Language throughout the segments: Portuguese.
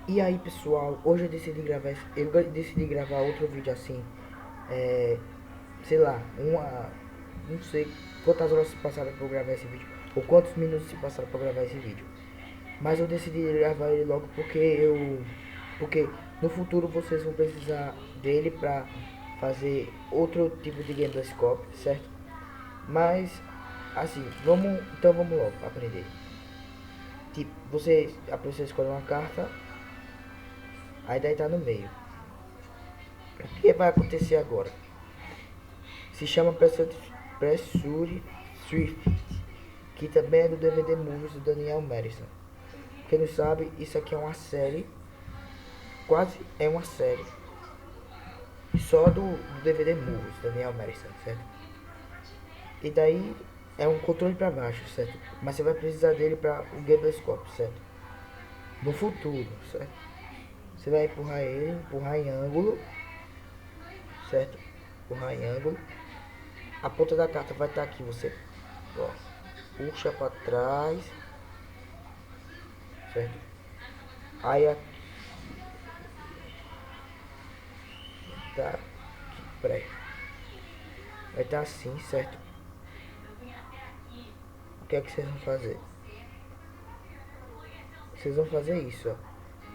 E aí pessoal, hoje eu decidi gravar outro vídeo assim, sei lá, não sei quantas horas se passaram para eu gravar esse vídeo, ou quantos minutos se passaram para gravar esse vídeo. Mas eu decidi gravar ele logo porque no futuro vocês vão precisar dele para fazer outro tipo de game da Scope, certo? Mas assim, vamos logo aprender. Tipo, a pessoa escolhe uma carta, aí daí tá no meio. O que vai acontecer agora? Se chama Pressure Swift, que também é do DVD Movies do Daniel Madison. Quem não sabe, isso aqui é uma série, quase é uma série, só do DVD Movies, Daniel Madison, certo? E daí é um controle para baixo, certo? Mas você vai precisar dele para o Gablescope, certo? No futuro, certo? Você vai empurrar em ângulo, certo? Empurrar em ângulo. A ponta da carta vai estar aqui, você ó, puxa para trás, certo? Aí aqui, tá aqui, peraí. Vai estar assim, certo? O que é que vocês vão fazer? Vocês vão fazer isso, ó.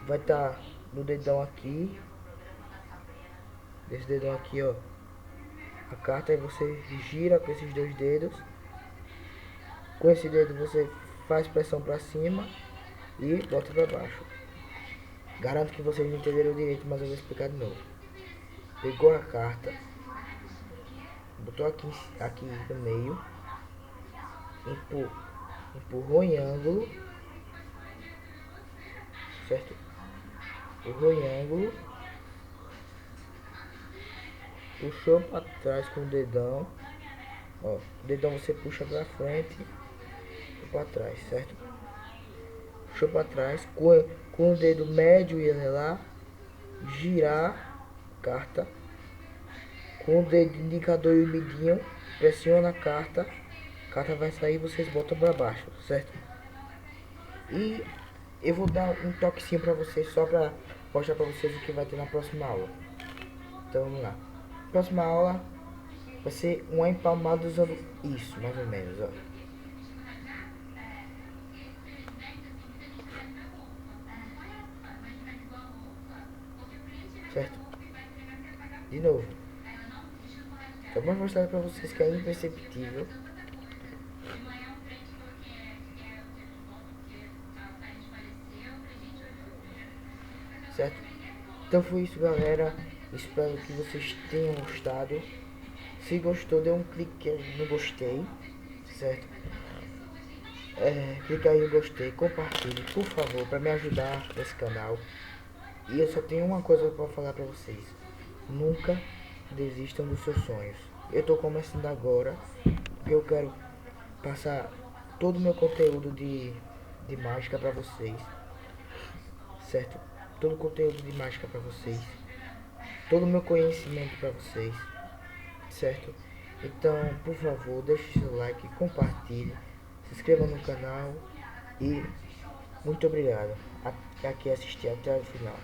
Vai estar no dedão aqui, desse dedão aqui, ó, a carta. Aí você gira com esses dois dedos. Com esse dedo você faz pressão para cima e bota para baixo. Garanto que vocês não entenderam direito, mas eu vou explicar de novo. Pegou a carta, botou aqui no meio, empurrou em ângulo, certo? Empurrou em ângulo, puxou para trás com o dedão, ó, o dedão você puxa para frente e para trás, certo? Puxou para trás, com o dedo médio e anelar, girar a carta, com o dedo indicador e o midinho, pressiona a carta vai sair e vocês botam para baixo, certo? E eu vou dar um toquezinho para vocês só para mostrar para vocês o que vai ter na próxima aula. Então vamos lá. Próxima aula vai ser uma empalmada usando isso, mais ou menos, ó. Certo? De novo. Só para mostrar para vocês que é imperceptível. Certo? Então foi isso, galera. Espero que vocês tenham gostado. Se gostou, dê um clique no gostei, certo? Clica aí no gostei, compartilhe, por favor, para me ajudar nesse canal. E eu só tenho uma coisa para falar para vocês: nunca desistam dos seus sonhos. Eu tô começando agora, porque eu quero passar todo o meu conteúdo de mágica para vocês, certo? Todo o conteúdo de mágica para vocês, todo o meu conhecimento para vocês, certo? Então, por favor, deixe seu like, compartilhe, se inscreva no canal e muito obrigado a quem assistiu até o final.